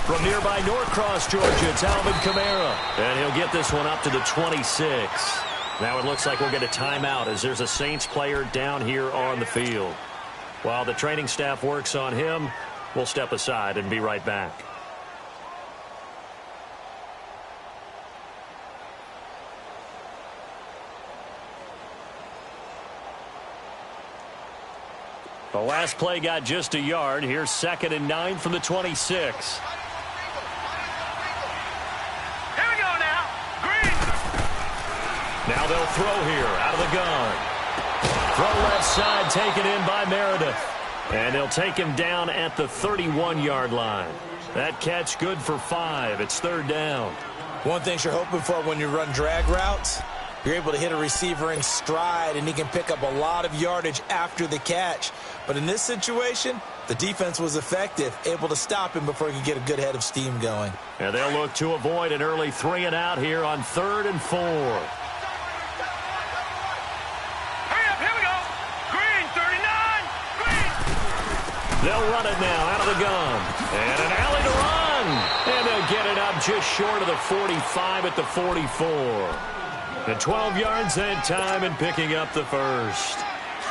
From nearby Norcross, Georgia, it's Alvin Kamara. And he'll get this one up to the 26. Now it looks like we'll get a timeout as there's a Saints player down here on the field. While the training staff works on him, we'll step aside and be right back. The last play got just a yard. Here's 2nd and 9 from the 26. Here we go now. Green. Now they'll throw here out of the gun. Throw left side taken in by Meredith. And they'll take him down at the 31-yard line. That catch good for 5. It's 3rd down. One thing you're hoping for when you run drag routes, you're able to hit a receiver in stride, and he can pick up a lot of yardage after the catch. But in this situation, the defense was effective, able to stop him before he could get a good head of steam going. And they'll look to avoid an early 3 and out here on 3rd and 4. Hurry up, here we go. Green, 39. Green. They'll run it now out of the gun. And an alley to run. And they'll get it up just short of the 45 at the 44. And 12 yards that time and picking up the first.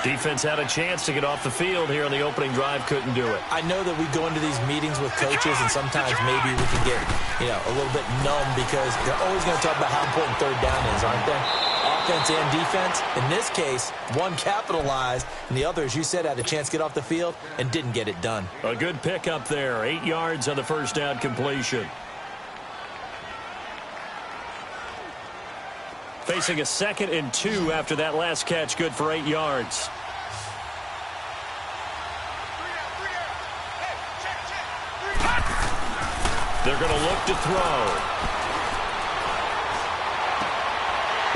Defense had a chance to get off the field here on the opening drive, couldn't do it. I know that we go into these meetings with coaches, and sometimes maybe we can get, a little bit numb because they're always going to talk about how important 3rd down is, aren't they? Offense and defense. In this case, one capitalized, and the other, as you said, had a chance to get off the field and didn't get it done. A good pickup there. 8 yards on the first down completion. Facing a 2nd and 2 after that last catch, good for 8 yards. They're going to look to throw.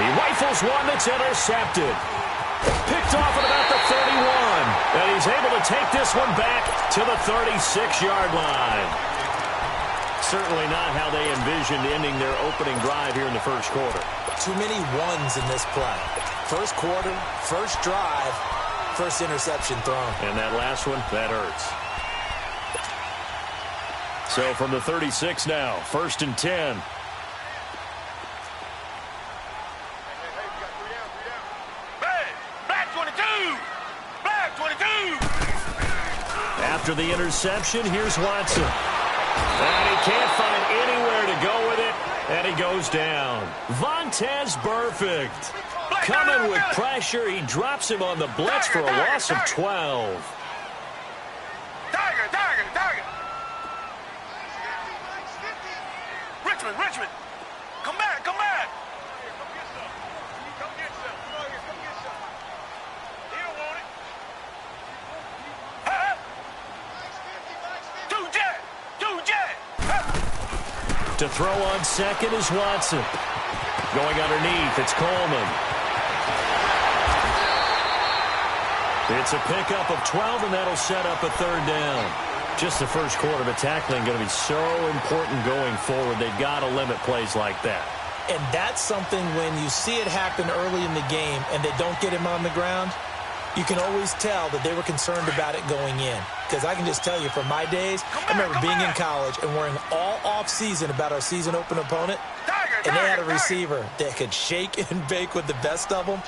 He rifles one that's intercepted. Picked off at about the 31. And he's able to take this one back to the 36-yard line. Certainly not how they envisioned ending their opening drive here in the first quarter. Too many ones in this play. First quarter, first drive, first interception thrown. And that last one, that hurts. So from the 36 now, 1st and 10. Black 22. Black 22. After the interception, here's Watson. And he can't find anywhere to go with it, and he goes down. Vontaze Burfict coming with pressure. He drops him on the blitz for a loss of 12. Tiger. Richmond. Come back. Come get some. He don't want it. Two jet. To throw on 2nd is Watson. Going underneath, it's Coleman. It's a pickup of 12, and that'll set up a 3rd down. Just the first quarter, but tackling going to be so important going forward. They've got to limit plays like that. And that's something when you see it happen early in the game and they don't get him on the ground, you can always tell that they were concerned about it going in. Because I can just tell you from my days, I remember being in college and worrying all off-season about our season open opponent, and they had a receiver that could shake and bake with the best of them.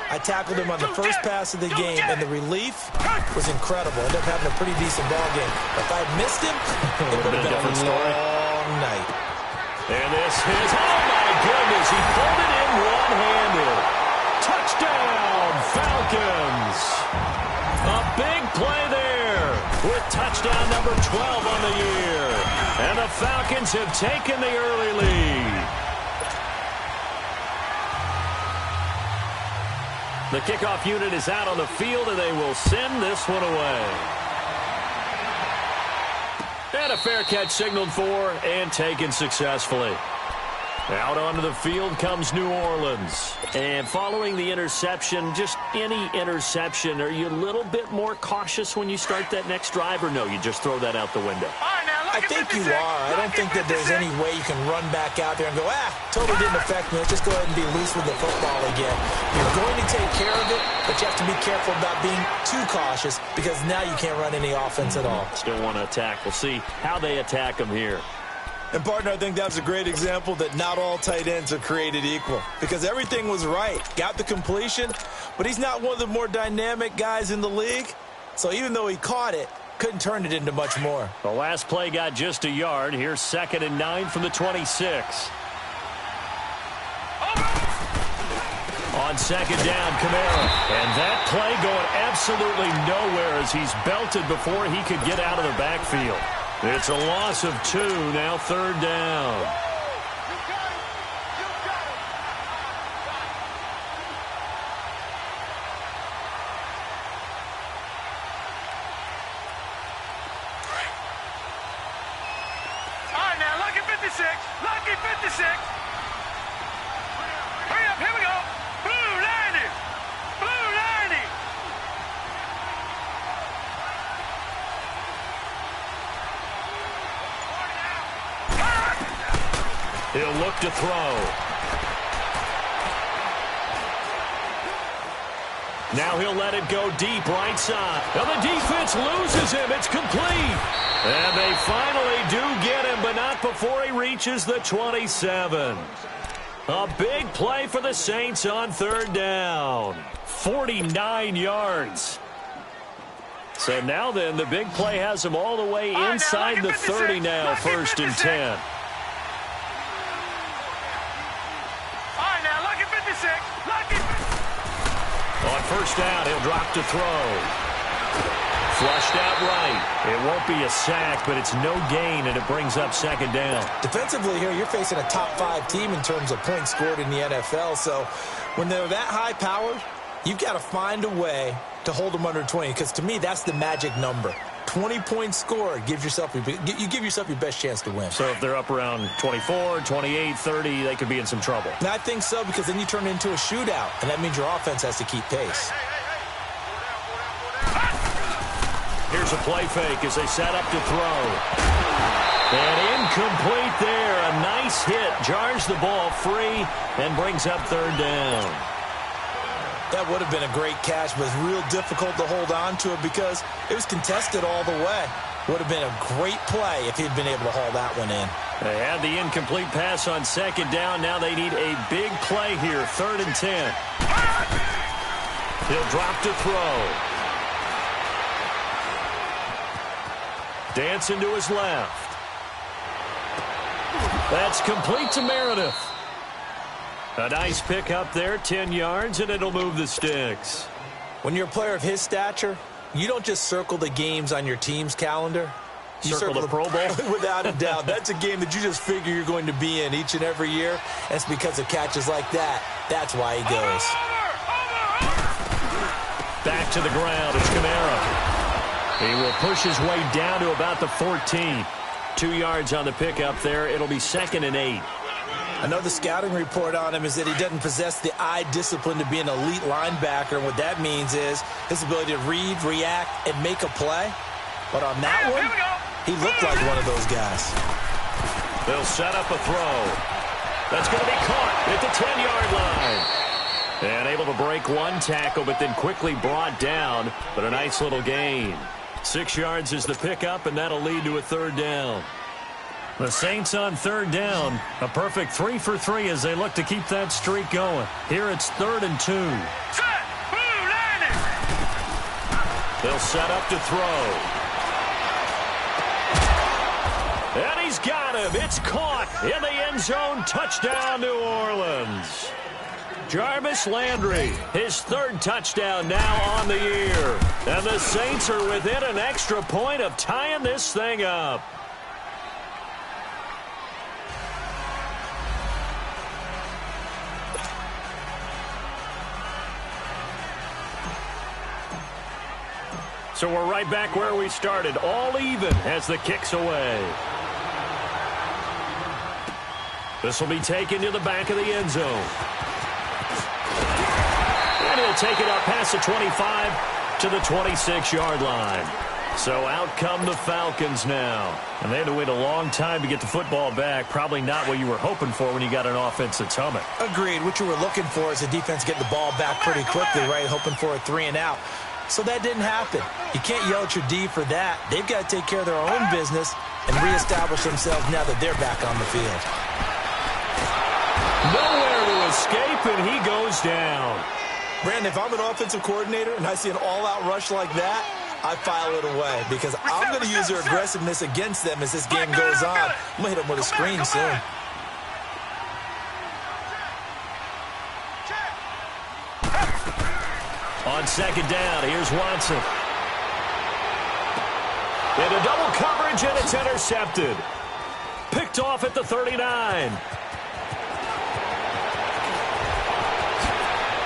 I tackled him on the first pass of the game, and the relief was incredible. Ended up having a pretty decent ball game. But if I had missed him, it would have been a long night. And this is, oh my goodness, he pulled it in one-handed. Touchdown, Falcons. A big play there with touchdown number 12 on the year. And the Falcons have taken the early lead. The kickoff unit is out on the field, and they will send this one away. And a fair catch signaled for and taken successfully. Out onto the field comes New Orleans. And following the interception, just any interception, are you a little bit more cautious when you start that next drive, or no, you just throw that out the window? I think you are. I don't think that there's any way you can run back out there and go, totally didn't affect me. Let's just go ahead and be loose with the football again. You're going to take care of it, but you have to be careful about being too cautious because now you can't run any offense at all. Still want to attack. We'll see how they attack them here. And, partner, I think that's a great example that not all tight ends are created equal because everything was right. Got the completion, but he's not one of the more dynamic guys in the league. So even though he caught it, couldn't turn it into much more. The last play got just a yard. Here's 2nd and 9 from the 26. On 2nd down, Kamara. And that play going absolutely nowhere as he's belted before he could get out of the backfield. It's a loss of 2, now 3rd down. All right, now, lucky 56. Lucky 56. Hurry up, here we go. Blue 90. Blue 90. He'll look to throw. Now he'll let it go deep right side. Now the defense loses him. It's complete. And they finally do get him, but not before he reaches the 27. A big play for the Saints on 3rd down. 49 yards. So now then, the big play has him all the way inside the 30 now, 1st and 10. On 1st down, he'll drop to throw. Flushed out right. It won't be a sack, but it's no gain, and it brings up 2nd down. Defensively here, you're facing a top 5 team in terms of points scored in the NFL. So when they're that high-powered, you've got to find a way to hold them under 20, because to me, that's the magic number. 20 points scored, you give yourself your best chance to win. So if they're up around 24, 28, 30, they could be in some trouble. And I think so, because then you turn it into a shootout, and that means your offense has to keep pace. Here's a play fake as they set up to throw. And incomplete there. A nice hit. Jars the ball free and brings up 3rd down. That would have been a great catch, but it's real difficult to hold on to it because it was contested all the way. Would have been a great play if he'd been able to haul that one in. They had the incomplete pass on 2nd down. Now they need a big play here, 3rd and 10. He'll drop to throw. Dancing to his left. That's complete to Meredith. A nice pick up there, 10 yards, and it'll move the sticks. When you're a player of his stature, you don't just circle the games on your team's calendar. You circle the Pro Bowl? Without a doubt. That's a game that you just figure you're going to be in each and every year. And it's because of catches like that. That's why he goes. Back to the ground. It's Kamara. He will push his way down to about the 14. 2 yards on the pickup there. It'll be 2nd and 8. Another scouting report on him is that he doesn't possess the eye discipline to be an elite linebacker. And what that means is his ability to read, react, and make a play. But on that one, he looked like one of those guys. They'll set up a throw. That's going to be caught at the 10-yard line. And able to break one tackle, but then quickly brought down. But a nice little gain. 6 yards is the pickup, and that'll lead to a 3rd down. The Saints on 3rd down. A perfect 3 for 3 as they look to keep that streak going. Here it's 3rd and 2. Set. Blue 90. They'll set up to throw. And he's got him. It's caught in the end zone. Touchdown, New Orleans. Jarvis Landry, his 3rd touchdown now on the year. And the Saints are within an extra point of tying this thing up. So we're right back where we started, all even as the kick's away. This will be taken to the back of the end zone. And he'll take it up past the 25 to the 26-yard line. So out come the Falcons now. And they had to wait a long time to get the football back. Probably not what you were hoping for when you got an offense that's humming. Agreed. What you were looking for is the defense getting the ball back pretty quickly, right? Hoping for a 3 and out. So that didn't happen. You can't yell at your D for that. They've got to take care of their own business and reestablish themselves now that they're back on the field. Nowhere to escape, and he goes down. Brandon, if I'm an offensive coordinator and I see an all-out rush like that, I file it away because I'm going to use their aggressiveness against them as this game goes on. I'm going to hit them with a screen soon. On second down, here's Watson. Into double coverage, and it's intercepted. Picked off at the 39.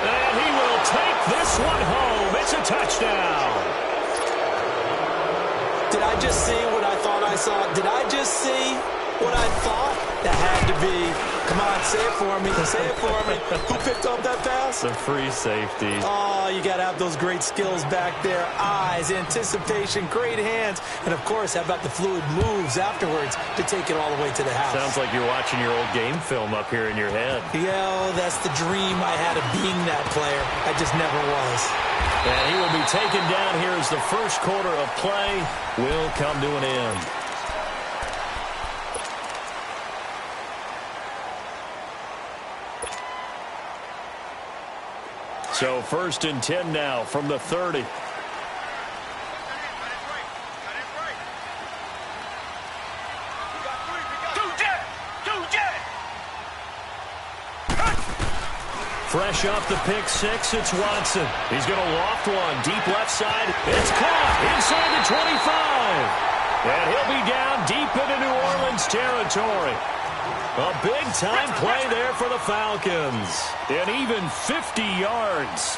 And he will take this one home. It's a touchdown. Did I just see what I thought I saw? Did I just see what I thought? That had to be. Come on, say it for me. Say it for me. Who picked up that pass? The free safety. Oh, you got to have those great skills back there. Eyes, anticipation, great hands. And, of course, how about the fluid moves afterwards to take it all the way to the house? Sounds like you're watching your old game film up here in your head. Yo, that's the dream I had of being that player. I just never was. And he will be taken down here as the first quarter of play will come to an end. So 1st and 10 now from the 30. Fresh off the pick six, it's Watson. He's going to loft one. Deep left side. It's caught inside the 25. And he'll be down deep into New Orleans territory. A big-time play there for the Falcons. And even 50 yards.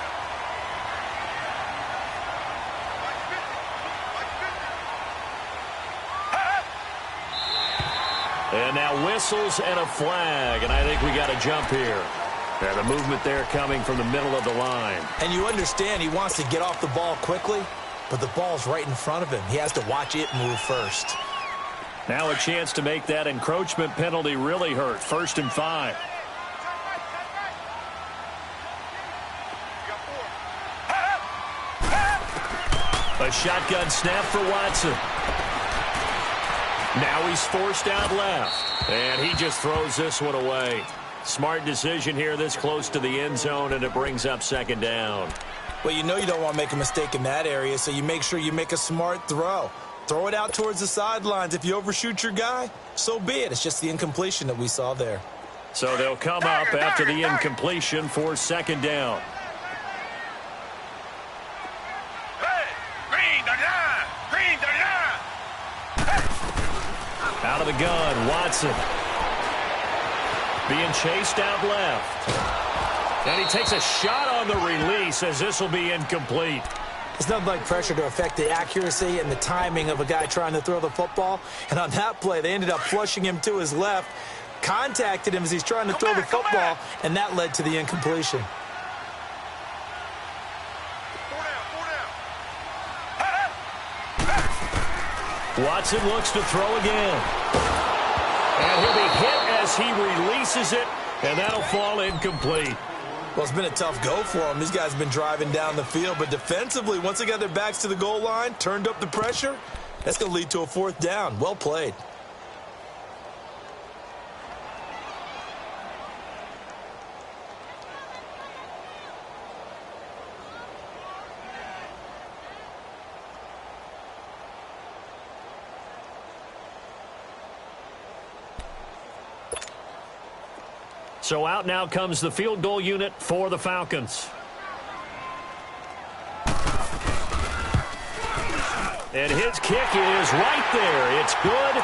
And now whistles and a flag. And I think we got a jump here. And the movement there coming from the middle of the line. And you understand he wants to get off the ball quickly, but the ball's right in front of him. He has to watch it move first. Now a chance to make that encroachment penalty really hurt. 1st and 5. A shotgun snap for Watson. Now he's forced out left. And he just throws this one away. Smart decision here this close to the end zone, and it brings up 2nd down. Well, you know you don't want to make a mistake in that area, so you make sure you make a smart throw. Throw it out towards the sidelines. If you overshoot your guy, so be it. It's just the incompletion that we saw there. So they'll come up after the incompletion for 2nd down. Out of the gun, Watson. Being chased out left. And he takes a shot on the release as this will be incomplete. It's nothing like pressure to affect the accuracy and the timing of a guy trying to throw the football. And on that play, they ended up flushing him to his left, contacted him as he's trying to throw the football, and that led to the incompletion. Watson looks to throw again. And he'll be hit as he releases it, and that'll fall incomplete. Well, it's been a tough go for them. These guys have been driving down the field, but defensively, once they got their backs to the goal line, turned up the pressure, that's going to lead to a 4th down. Well played. So out now comes the field goal unit for the Falcons. And his kick is right there. It's good.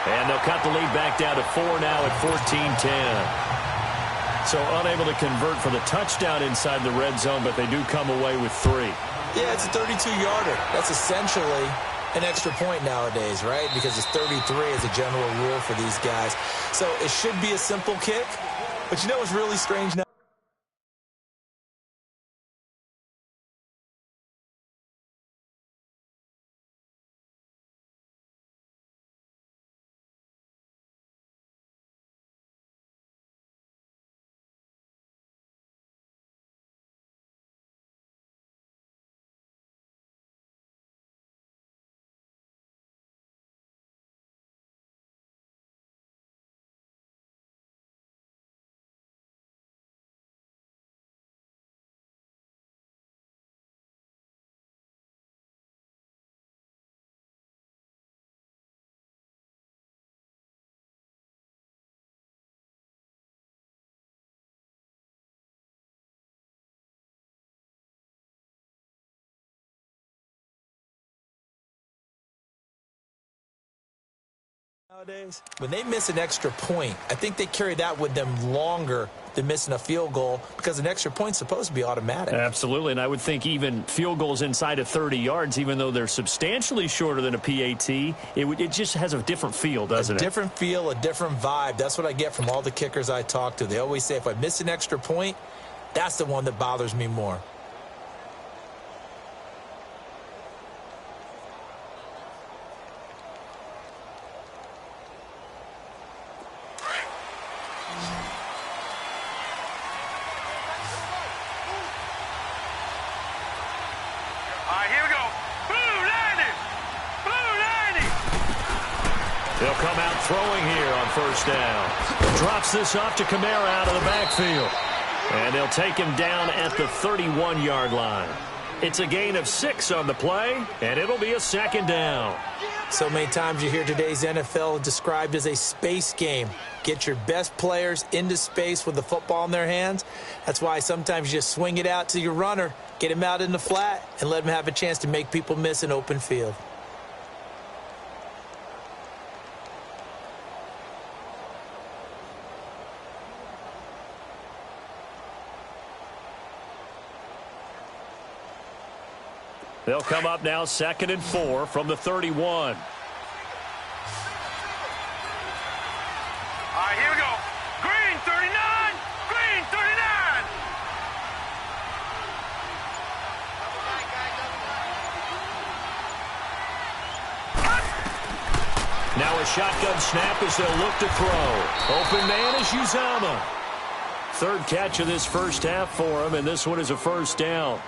And they'll cut the lead back down to 4 now at 14-10. So unable to convert for the touchdown inside the red zone, but they do come away with 3. Yeah, it's a 32-yarder. That's essentially an extra point nowadays, right? Because it's 33 as a general rule for these guys. So it should be a simple kick. But you know what's really strange now? Nowadays, when they miss an extra point, I think they carry that with them longer than missing a field goal because an extra point's supposed to be automatic. Absolutely, and I would think even field goals inside of 30 yards, even though they're substantially shorter than a PAT, it just has a different feel, doesn't it? A different feel, a different vibe. That's what I get from all the kickers I talk to. They always say if I miss an extra point, that's the one that bothers me more. Here we go. Blue 90. Blue 90. They'll come out throwing here on first down. Drops this off to Kamara out of the backfield. And they'll take him down at the 31-yard line. It's a gain of 6 on the play, and it'll be a second down. So many times you hear today's NFL described as a space game. Get your best players into space with the football in their hands. That's why sometimes you just swing it out to your runner, get him out in the flat, and let him have a chance to make people miss an open field. They'll come up now 2nd and 4 from the 31. Here we go. Green 39. Green 39. Now a shotgun snap as they'll look to throw. Open man is Uzama. 3rd catch of this first half for him, and this one is a first down.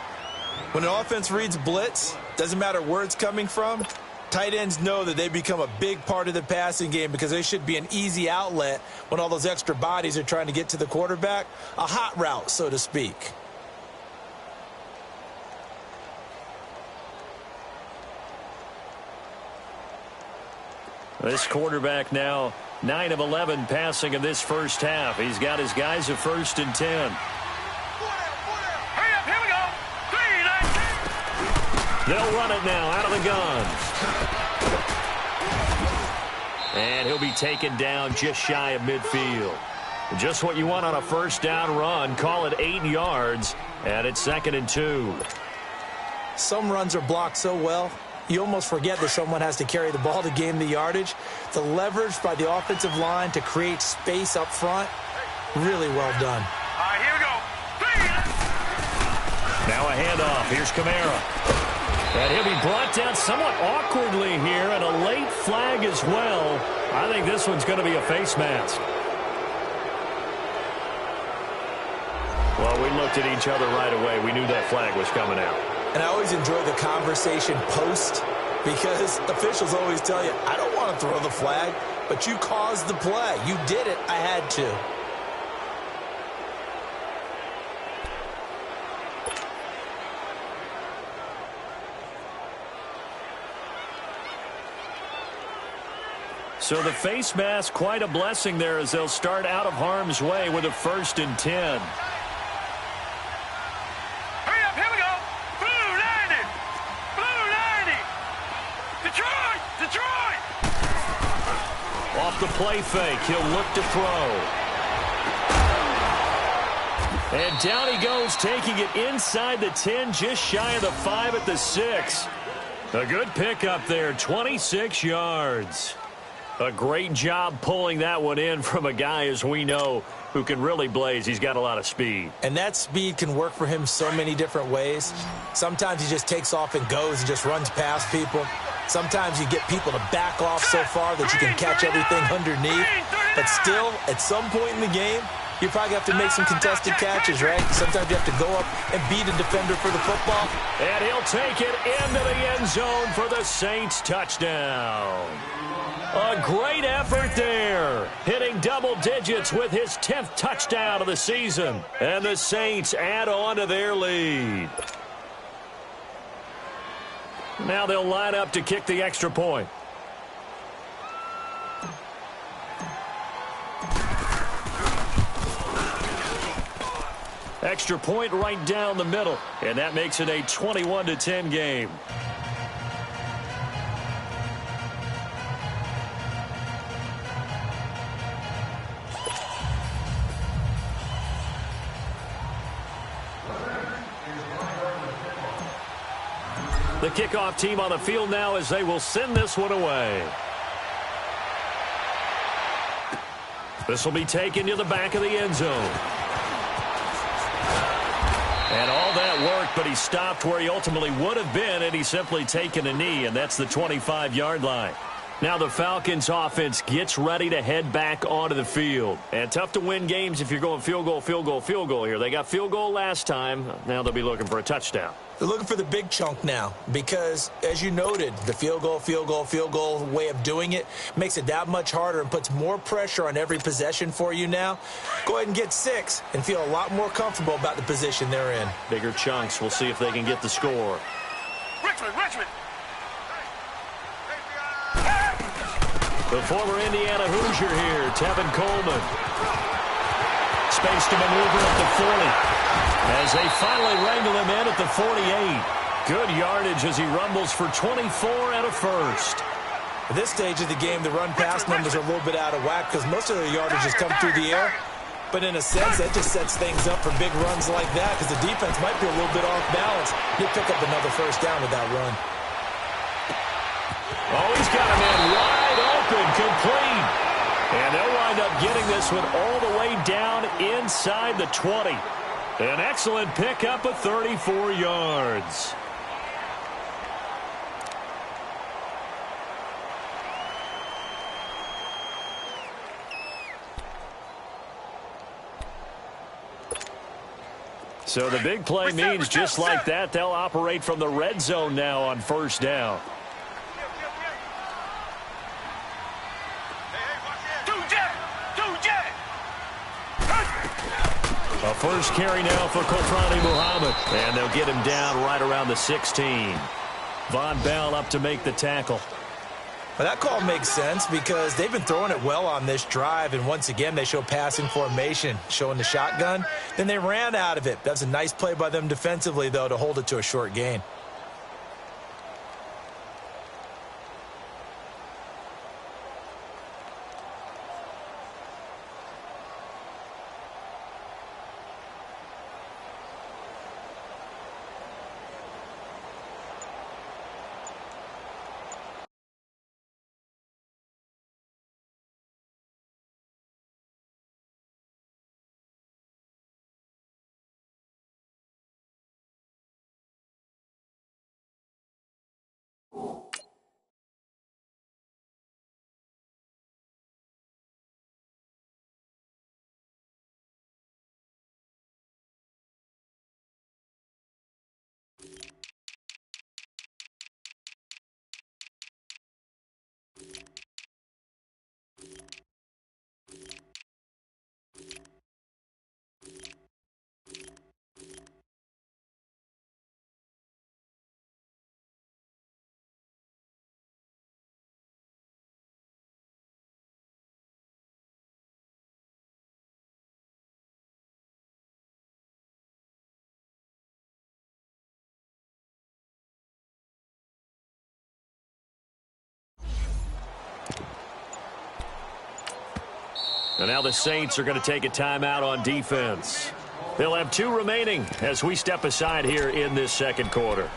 When an offense reads blitz, doesn't matter where it's coming from, tight ends know that they become a big part of the passing game because they should be an easy outlet when all those extra bodies are trying to get to the quarterback. A hot route, so to speak. This quarterback now 9 of 11 passing in this first half. He's got his guys at 1st and 10. They'll run it now out of the gun. And he'll be taken down just shy of midfield. Just what you want on a first down run. Call it 8 yards, and it's 2nd and 2. Some runs are blocked so well, you almost forget that someone has to carry the ball to gain the yardage. The leverage by the offensive line to create space up front, really well done. Here we go. Now a handoff. Here's Kamara. And he'll be brought down somewhat awkwardly here, and a late flag as well. I think this one's going to be a face mask. Well, we looked at each other right away. We knew that flag was coming out. And I always enjoy the conversation post because officials always tell you, I don't want to throw the flag, but you caused the play. You did it. I had to. So the face mask, quite a blessing there as they'll start out of harm's way with a 1st and 10. Hurry up, here we go. Blue 90. Blue 90. Detroit, Detroit. Off the play fake, he'll look to throw. And down he goes, taking it inside the 10, just shy of the 5 at the 6. A good pickup there, 26 yards. A great job pulling that one in from a guy, as we know, who can really blaze. He's got a lot of speed. And that speed can work for him so many different ways. Sometimes he just takes off and goes and just runs past people. Sometimes you get people to back off so far that you can catch everything underneath. But still, at some point in the game, you probably have to make some contested catches, right? Sometimes you have to go up and beat a defender for the football. And he'll take it into the end zone for the Saints touchdown. A great effort there, hitting double digits with his 10th touchdown of the season. And the Saints add on to their lead. Now they'll line up to kick the extra point. Extra point right down the middle, and that makes it a 21-10 game. The kickoff team on the field now as they will send this one away. This will be taken to the back of the end zone. And all that worked, but he stopped where he ultimately would have been, and he's simply taken a knee, and that's the 25-yard line. Now the Falcons offense gets ready to head back onto the field. And tough to win games if you're going field goal, field goal, field goal here. They got field goal last time. Now they'll be looking for a touchdown. They're looking for the big chunk now because, as you noted, the field goal way of doing it makes it that much harder and puts more pressure on every possession for you now. Go ahead and get 6 and feel a lot more comfortable about the position they're in. Bigger chunks. We'll see if they can get the score. Richmond! The former Indiana Hoosier here, Tevin Coleman. Space to maneuver at the 40 as they finally wrangle him in at the 48. Good yardage as he rumbles for 24 and a first. At this stage of the game, the run-pass numbers are a little bit out of whack because most of the yardage has come through the air. But in a sense, that just sets things up for big runs like that because the defense might be a little bit off balance. He'll pick up another first down with that run. Oh, he's got him in wide open, complete. And they'll wind up getting this one all the way down inside the 20. An excellent pickup of 34 yards. So the big play means just like that, they'll operate from the red zone now on first down. A first carry now for Kofrani Muhammad. And they'll get him down right around the 16. Von Bell up to make the tackle. Well, that call makes sense because they've been throwing it well on this drive, and once again they show passing formation, showing the shotgun. Then they ran out of it. That's a nice play by them defensively, though, to hold it to a short gain. And now the Saints are going to take a timeout on defense. They'll have 2 remaining as we step aside here in this second quarter.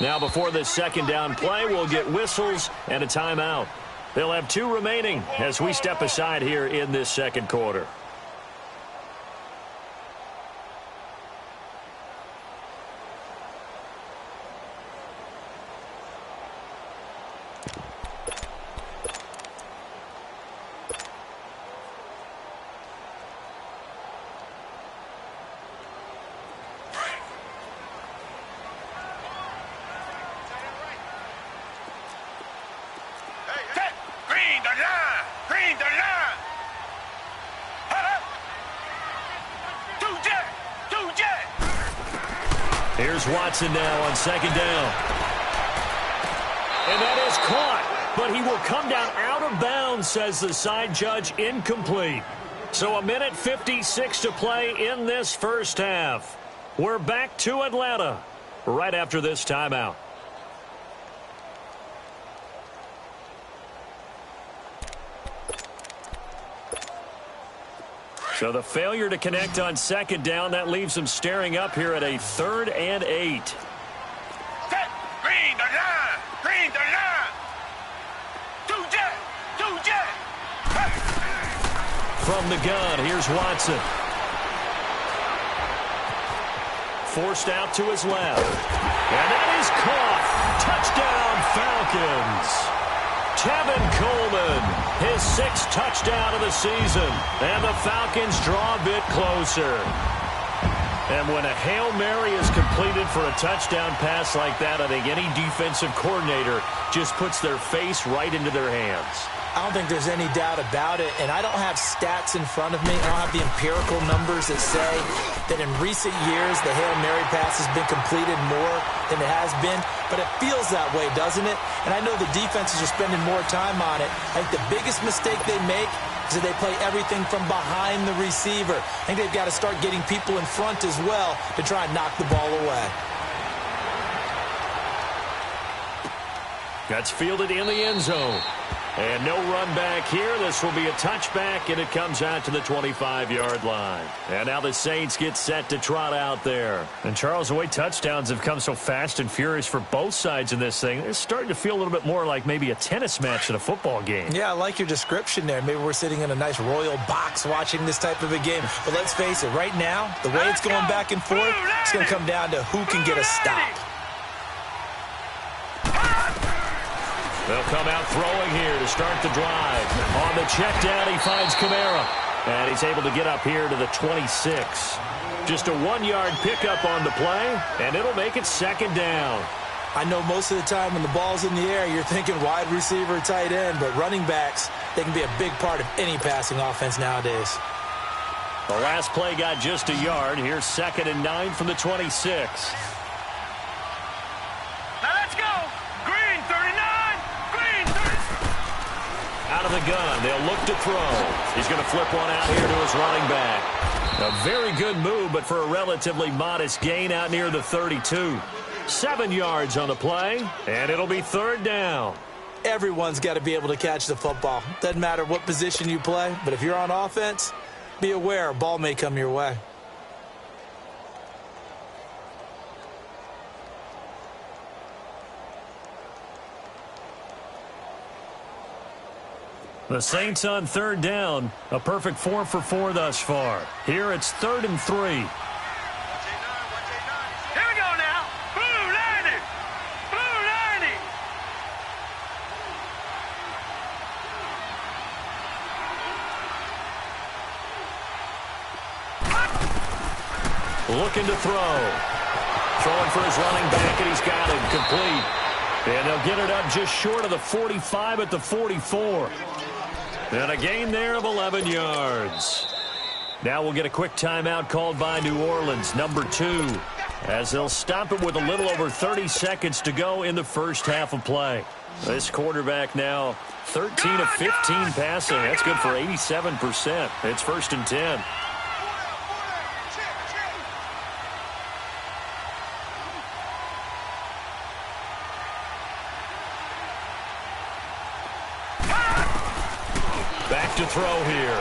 Now before this second down play, we'll get whistles and a timeout. They'll have 2 remaining as we step aside here in this second quarter. Here's Watson now on second down. And that is caught, but he will come down out of bounds, says the side judge, incomplete. So 1:56 to play in this first half. We're back to Atlanta right after this timeout. So the failure to connect on second down, that leaves him staring up here at a 3rd and 8. Set. Green the line. Green the line. Two jet. From the gun, here's Watson. Forced out to his left. And that is caught. Touchdown, Falcons. Tevin Coleman, his 6th touchdown of the season. And the Falcons draw a bit closer. And when a Hail Mary is completed for a touchdown pass like that, I think any defensive coordinator just puts their face right into their hands. I don't think there's any doubt about it, and I don't have stats in front of me. I don't have the empirical numbers that say that in recent years the Hail Mary pass has been completed more than it has been, but it feels that way, doesn't it? And I know the defenses are spending more time on it. I think the biggest mistake they make is that they play everything from behind the receiver. I think they've got to start getting people in front as well to try and knock the ball away. That's fielded in the end zone. And no run back here. This will be a touchback, and it comes out to the 25-yard line. And now the Saints get set to trot out there. And, Charles, the way touchdowns have come so fast and furious for both sides in this thing, it's starting to feel a little bit more like maybe a tennis match in a football game. Yeah, I like your description there. Maybe we're sitting in a nice royal box watching this type of a game. But let's face it, right now, the way it's going back and forth, it's going to come down to who can get a stop. They'll come out throwing here to start the drive. On the check down, he finds Kamara. And he's able to get up here to the 26. Just a 1-yard pickup on the play, and it'll make it 2nd down. I know most of the time when the ball's in the air, you're thinking wide receiver, tight end, but running backs, they can be a big part of any passing offense nowadays. The last play got just a yard. Here's 2nd and 9 from the 26. Out of the gun, they'll look to throw. He's going to flip one out here to his running back. A very good move, but for a relatively modest gain out near the 32. 7 yards on the play, and it'll be 3rd down. Everyone's got to be able to catch the football. Doesn't matter what position you play, but if you're on offense, be aware a ball may come your way. The Saints on 3rd down. A perfect 4 for 4 thus far. Here it's 3rd and 3. Here we go now. Blue 90. Blue 90. Looking to throw. Throwing for his running back, and he's got it complete. And they'll get it up just short of the 45 at the 44. And a gain there of 11 yards. Now we'll get a quick timeout called by New Orleans, number 2, as they'll stop it with a little over 30 seconds to go in the first half of play. This quarterback now 13 of 15 passing. That's good for 87%. It's 1st and 10. Back to throw here.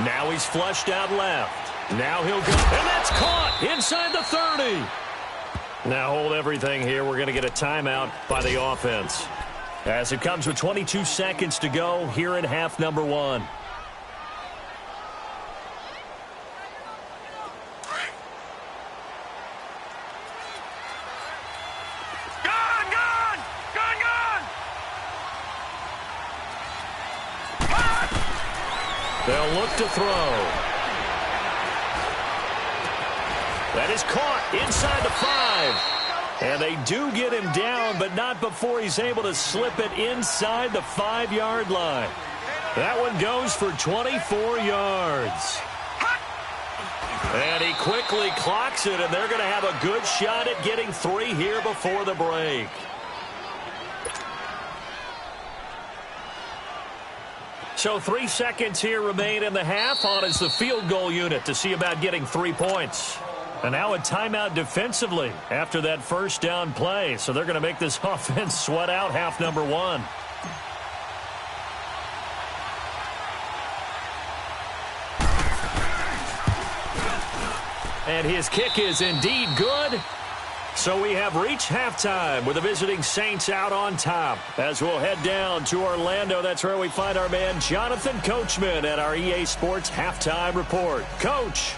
Now he's flushed out left. Now he'll go. And that's caught inside the 30. Now hold everything here. We're going to get a timeout by the offense. As it comes with 22 seconds to go here in half number 1. They'll look to throw. That is caught inside the 5. And they do get him down, but not before he's able to slip it inside the 5-yard line. That one goes for 24 yards. And he quickly clocks it, and they're going to have a good shot at getting 3 here before the break. So 3 seconds here remain in the half. On is the field goal unit to see about getting 3 points. And now a timeout defensively after that first down play. So they're going to make this offense sweat out half number 1. And his kick is indeed good. So we have reached halftime with the visiting Saints out on top. As we'll head down to Orlando, that's where we find our man Jonathan Coachman at our EA Sports Halftime Report. Coach.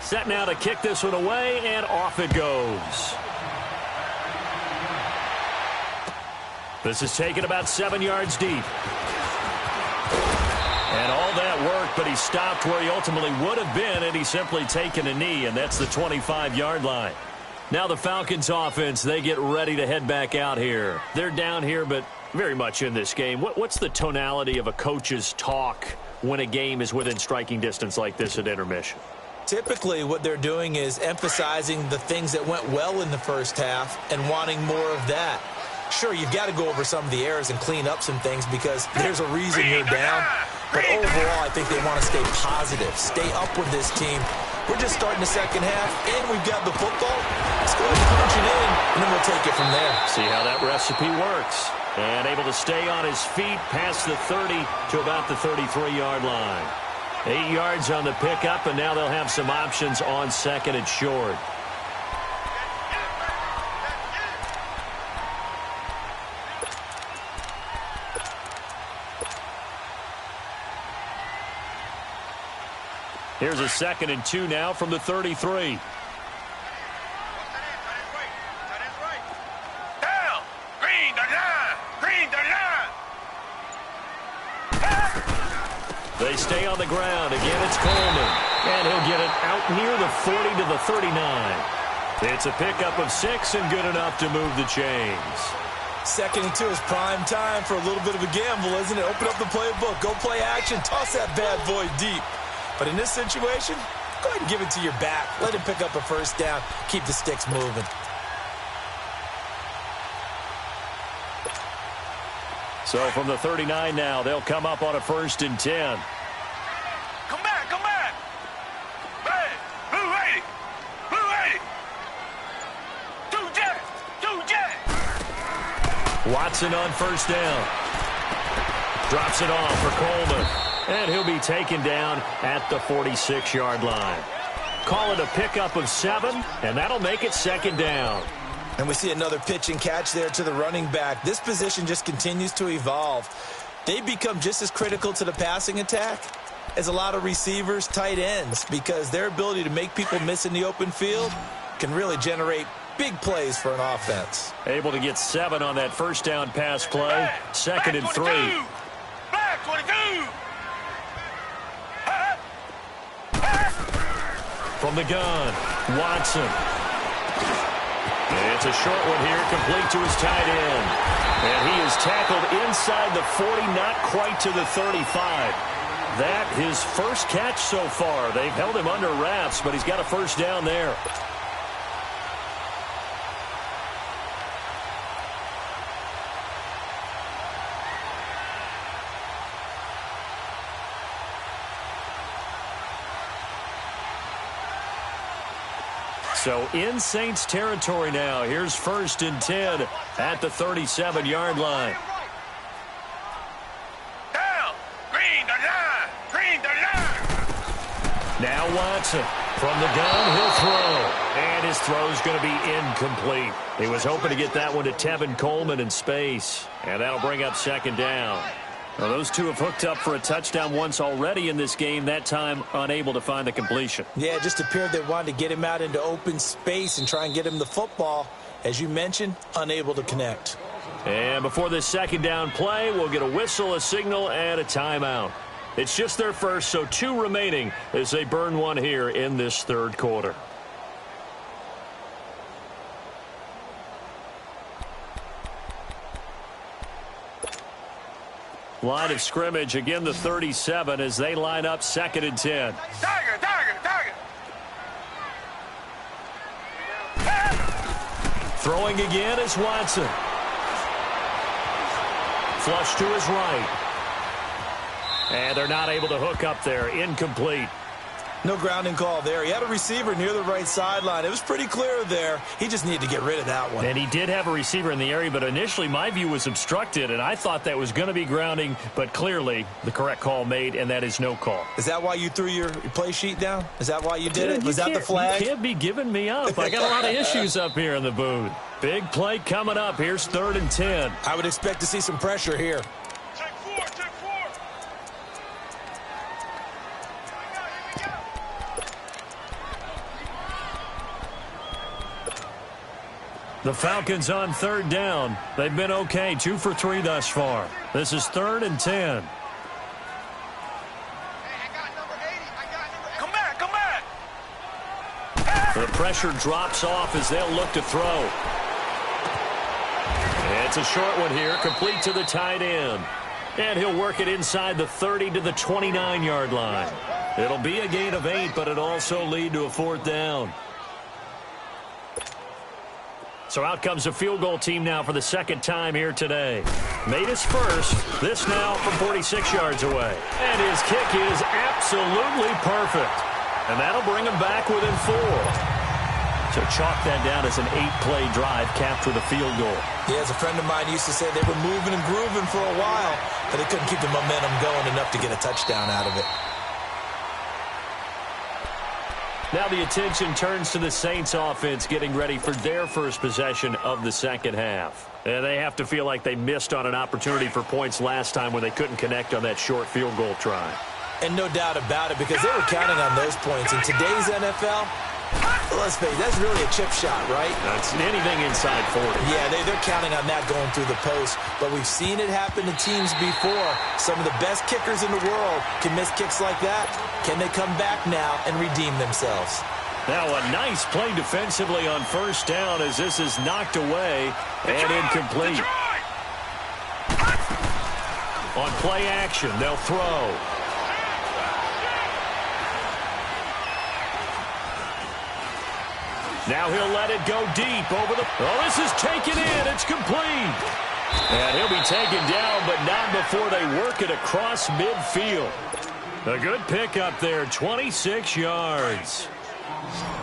Set now to kick this one away, and off it goes. This is taken about 7 yards deep. And all that work, but he stopped where he ultimately would have been, and he's simply taken a knee, and that's the 25-yard line. Now the Falcons offense, they get ready to head back out here. They're down here, but very much in this game. What's the tonality of a coach's talk when a game is within striking distance like this at intermission? Typically, what they're doing is emphasizing the things that went well in the first half and wanting more of that. Sure, you've got to go over some of the errors and clean up some things because there's a reason you're down. But overall, I think they want to stay positive, stay up with this team. We're just starting the second half, and we've got the football. Let's go ahead and punch it in, and then we'll take it from there. See how that recipe works. And able to stay on his feet past the 30 to about the 33-yard line. 8 yards on the pickup, and now they'll have some options on second and short. Here's a 2nd and 2 now from the 33. They stay on the ground. Again, it's Coleman. And he'll get it out near the 40 to the 39. It's a pickup of 6 and good enough to move the chains. 2nd and 2 is prime time for a little bit of a gamble, isn't it? Open up the playbook. Go play action. Toss that bad boy deep. But in this situation, go ahead and give it to your back. Let him pick up a first down. Keep the sticks moving. So from the 39 now, they'll come up on a 1st and 10. Come back, come back. Hey, blue 80, blue 80. Two jet. Watson on 1st down. Drops it off for Coleman. And he'll be taken down at the 46-yard line. Call it a pickup of 7, and that'll make it 2nd down. And we see another pitch and catch there to the running back. This position just continues to evolve. They become just as critical to the passing attack as a lot of receivers, tight ends, because their ability to make people miss in the open field can really generate big plays for an offense. Able to get 7 on that 1st down pass play. 2nd and 3. Back 22. From the gun, Watson. It's a short one here, complete to his tight end. And he is tackled inside the 40, not quite to the 35. That his first catch so far. They've held him under wraps, but he's got a 1st down there. So in Saints territory now. Here's 1st and 10 at the 37-yard line. Down. Green the line. Green the line. Now Watson from the gun. He'll throw. And his throw's going to be incomplete. He was hoping to get that one to Tevin Coleman in space. And that'll bring up 2nd down. Well, those two have hooked up for a touchdown once already in this game, that time unable to find the completion. Yeah, it just appeared they wanted to get him out into open space and try and get him the football. As you mentioned, unable to connect. And before this 2nd down play, we'll get a whistle, a signal, and a timeout. It's just their first, so 2 remaining as they burn one here in this third quarter. Line of scrimmage, again the 37 as they line up 2nd and 10. Tiger, tiger, tiger. Throwing again is Watson. Flush to his right. And they're not able to hook up there. Incomplete. No grounding call there. He had a receiver near the right sideline. It was pretty clear there. He just needed to get rid of that one. And he did have a receiver in the area, but initially my view was obstructed, and I thought that was going to be grounding, but clearly the correct call made, and that is no call. Is that why you threw your play sheet down? Is that why you did it? Was that the flag? You can't be giving me up. I got a lot of issues up here in the booth. Big play coming up. Here's 3rd and 10. I would expect to see some pressure here. Take 4, take 4. The Falcons on 3rd down. They've been okay, 2 for 3 thus far. This is 3rd and 10. Come back, come back. The pressure drops off as they'll look to throw. It's a short one here, complete to the tight end. And he'll work it inside the 30 to the 29-yard line. It'll be a gain of 8, but it'll also lead to a 4th down. So out comes a field goal team now for the 2nd time here today. Made his first. This now from 46 yards away. And his kick is absolutely perfect. And that'll bring him back within 4. So chalk that down as an 8-play drive capped with a field goal. Yeah, as a friend of mine used to say, they were moving and grooving for a while, but they couldn't keep the momentum going enough to get a touchdown out of it. Now the attention turns to the Saints offense getting ready for their first possession of the 2nd half. And they have to feel like they missed on an opportunity for points last time when they couldn't connect on that short field goal try. And no doubt about it, because they were counting on those points. In today's NFL, let's face it, that's really a chip shot, right? That's anything inside 40. Yeah, they're counting on that going through the post. But we've seen it happen to teams before. Some of the best kickers in the world can miss kicks like that. Can they come back now and redeem themselves? Now a nice play defensively on 1st down as this is knocked away and incomplete. On play action, they'll throw. Now he'll let it go deep over the... Oh, this is taken in. It's complete. And he'll be taken down, but not before they work it across midfield. A good pickup there, 26 yards.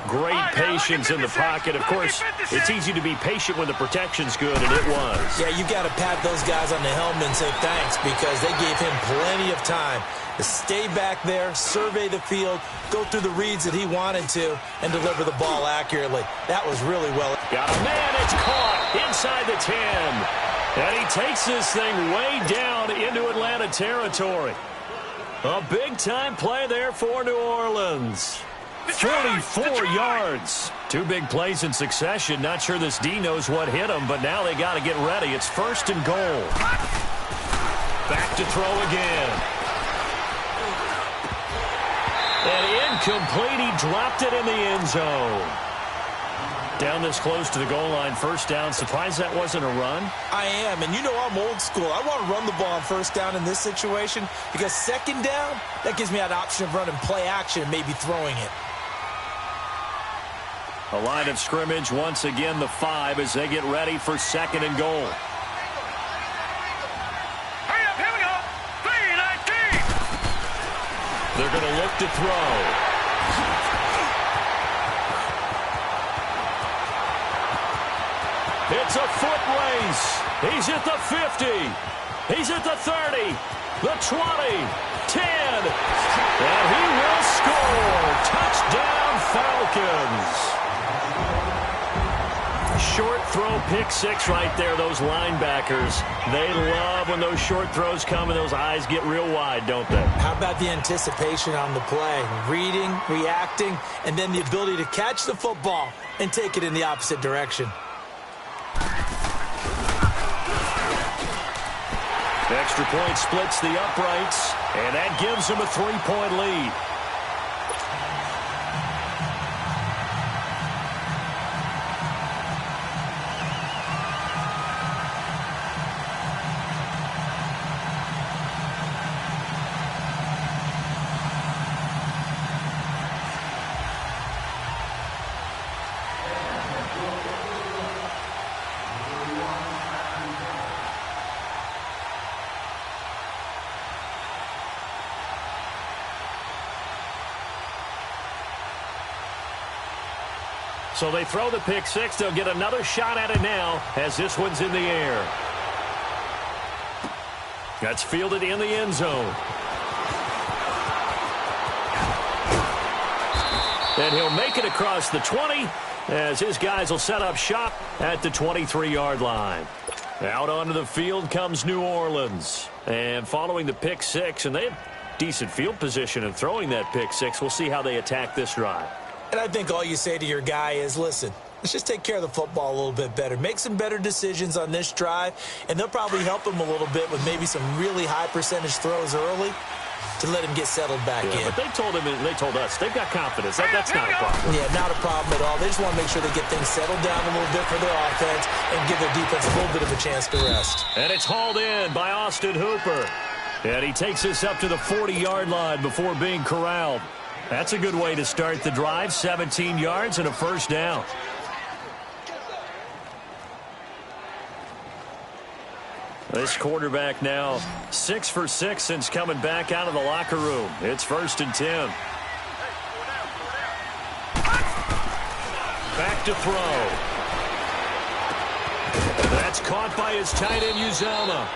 Great patience in the pocket. Of course, it's easy to be patient when the protection's good, and it was. Yeah, you got to pat those guys on the helmet and say thanks because they gave him plenty of time to stay back there, survey the field, go through the reads that he wanted to, and deliver the ball accurately. That was really well. Got a man, it's caught inside the 10. And he takes this thing way down into Atlanta territory. A big-time play there for New Orleans. 44 yards. 2 big plays in succession. Not sure this D knows what hit him, but now they got to get ready. It's 1st and goal. Back to throw again. And incomplete. He dropped it in the end zone. Down this close to the goal line, 1st down. Surprised that wasn't a run? I am, and you know I'm old school. I want to run the ball on 1st down in this situation because 2nd down, that gives me that option of running play action and maybe throwing it. A line of scrimmage once again, the 5 as they get ready for 2nd and goal. Hurry up, here we go. 3-19. They're going to look to throw. It's a foot race. He's at the 50. He's at the 30, the 20, 10. And he will score. Touchdown, Falcons. Short throw, pick 6 right there, those linebackers. They love when those short throws come and those eyes get real wide, don't they? How about the anticipation on the play? Reading, reacting, and then the ability to catch the football and take it in the opposite direction. Extra point splits the uprights, And that gives them a 3-point lead. So they throw the pick six. They'll get another shot at it now as this one's in the air. That's fielded in the end zone. And he'll make it across the 20 as his guys will set up shop at the 23-yard line. Out onto the field comes New Orleans. And following the pick six, and they have decent field position in throwing that pick six. We'll see how they attack this drive. And I think all you say to your guy is, listen, let's just take care of the football a little bit better. Make some better decisions on this drive, and they'll probably help him a little bit with maybe some really high percentage throws early to let him get settled back in. But they told him, and they told us, they've got confidence. That's not a problem. Yeah, not a problem at all. They just want to make sure they get things settled down a little bit for their offense and give their defense a little bit of a chance to rest. And it's hauled in by Austin Hooper. And he takes this up to the 40-yard line before being corralled. That's a good way to start the drive. 17 yards and a first down. This quarterback now 6 for 6 since coming back out of the locker room. It's 1st and 10. Back to throw. That's caught by his tight end, Uzomah.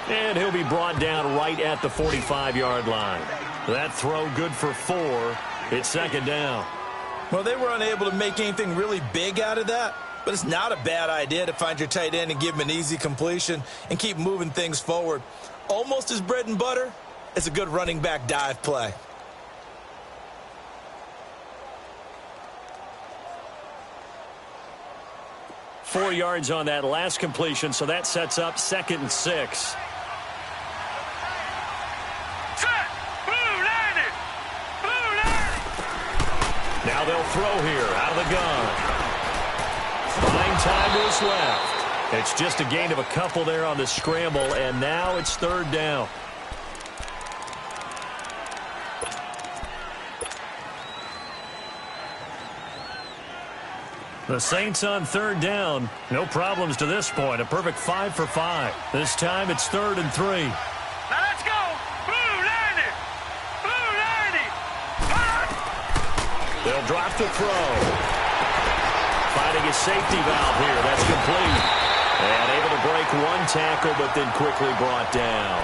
And he'll be brought down right at the 45-yard line. That throw good for 4. It's 2nd down. Well, they were unable to make anything really big out of that, but it's not a bad idea to find your tight end and give him an easy completion and keep moving things forward. Almost as bread and butter as a good running back dive play. Four yards on that last completion, so that sets up 2nd and 6. Now they'll throw here out of the gun. 9 timers left. It's just a gain of a couple there on the scramble, and now it's 3rd down. The Saints on 3rd down. No problems to this point. A perfect 5 for 5. This time it's 3rd and 3. Now let's go. Blue 90. Blue 90. They'll drop the throw. Finding a safety valve here. That's complete. And able to break one tackle, but then quickly brought down.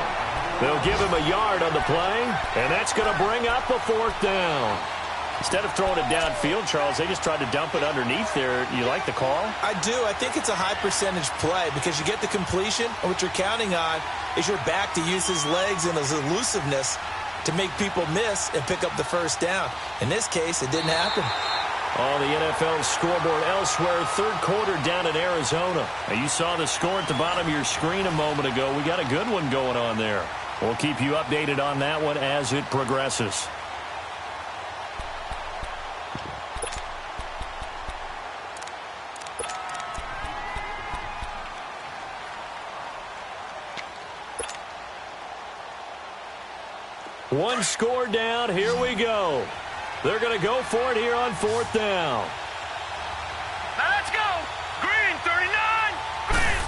They'll give him a yard on the play, and that's going to bring up a 4th down. Instead of throwing it downfield, Charles, they just tried to dump it underneath there. You like the call? I do. I think it's a high percentage play because you get the completion, and what you're counting on is your back to use his legs and his elusiveness to make people miss and pick up the 1st down. In this case, it didn't happen. On the NFL scoreboard elsewhere, 3rd quarter down in Arizona. Now, you saw the score at the bottom of your screen a moment ago. We got a good one going on there. We'll keep you updated on that one as it progresses. One score down. Here we go. They're going to go for it here on 4th down. Now let's go. Green 39. Green.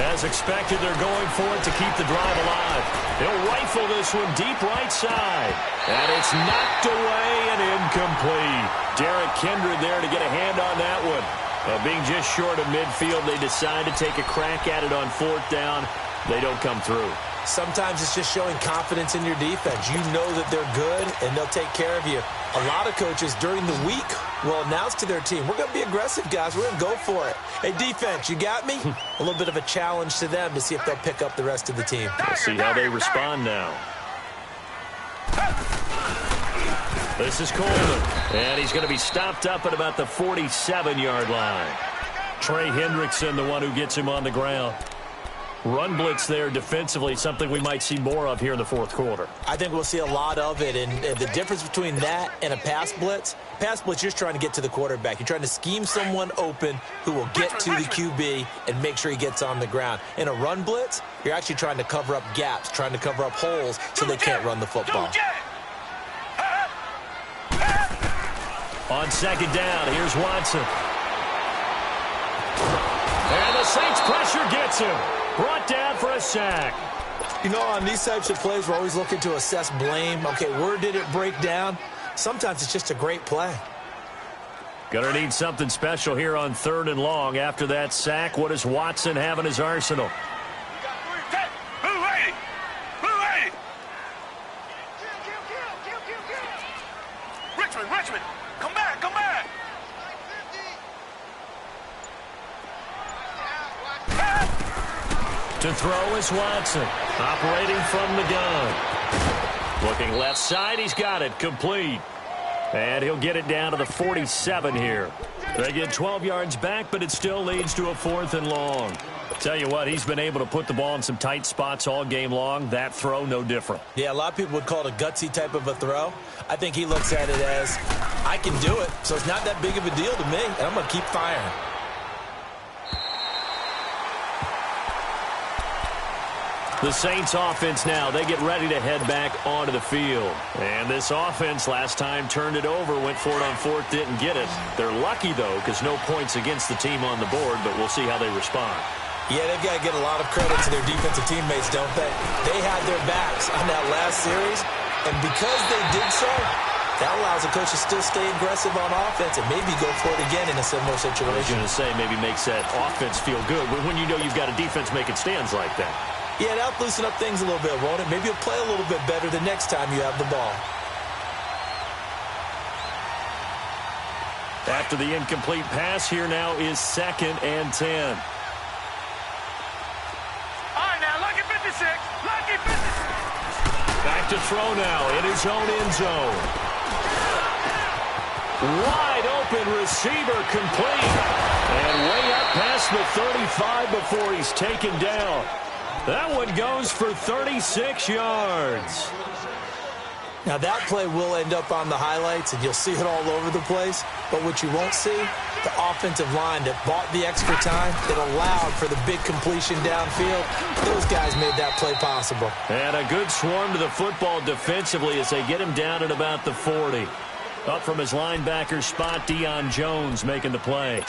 As expected, they're going for it to keep the drive alive. He'll rifle this one deep right side. And it's knocked away and incomplete. Derek Kindred there to get a hand on that one. Being just short of midfield, they decide to take a crack at it on 4th down. They don't come through. Sometimes it's just showing confidence in your defense. You know that they're good, and they'll take care of you. A lot of coaches during the week will announce to their team, we're going to be aggressive, guys. We're going to go for it. Hey, defense, you got me? A little bit of a challenge to them to see if they'll pick up the rest of the team. We'll see how they respond now. This is Coleman, and he's going to be stopped up at about the 47-yard line. Trey Hendrickson, the one who gets him on the ground. Run blitz there defensively, something we might see more of here in the fourth quarter. I think we'll see a lot of it, and the difference between that and a pass blitz, you're just trying to get to the quarterback. You're trying to scheme someone open who will get to the QB and make sure he gets on the ground. In a run blitz, you're actually trying to cover up gaps, trying to cover up holes so they can't run the football. On second down, here's Watson. And the Saints pressure gets him. Brought down for a sack. You know, on these types of plays, we're always looking to assess blame. Okay, where did it break down? Sometimes it's just a great play. Gonna need something special here on 3rd and long. After that sack, what does Watson have in his arsenal? Richmond, come back. To throw is Watson, operating from the gun. Looking left side, he's got it, complete. And he'll get it down to the 47 here. They get 12 yards back, but it still leads to a 4th and long. Tell you what, he's been able to put the ball in some tight spots all game long. That throw, no different. Yeah, a lot of people would call it a gutsy type of a throw. I think he looks at it as, I can do it, so it's not that big of a deal to me, and I'm going to keep firing. The Saints offense now, they get ready to head back onto the field. And this offense last time turned it over, went for it on 4th, didn't get it. They're lucky, though, because no points against the team on the board, but we'll see how they respond. Yeah, they've got to get a lot of credit to their defensive teammates, don't they? They had their backs on that last series, and because they did so, that allows the coach to still stay aggressive on offense and maybe go for it again in a similar situation. I was going to say, maybe makes that offense feel good when you know you've got a defense making stands like that. Yeah, that'll loosen up things a little bit, won't it? Maybe you'll play a little bit better the next time you have the ball. After the incomplete pass, here now is 2nd and 10. All right, now, lucky 56. Lucky 56. Back to throw now in his own end zone. Wide open receiver complete. And way up past the 35 before he's taken down. That one goes for 36 yards. Now, that play will end up on the highlights, and you'll see it all over the place. But what you won't see, the offensive line that bought the extra time, that allowed for the big completion downfield, those guys made that play possible. And a good swarm to the football defensively as they get him down at about the 40. Up from his linebacker spot, Deion Jones making the play.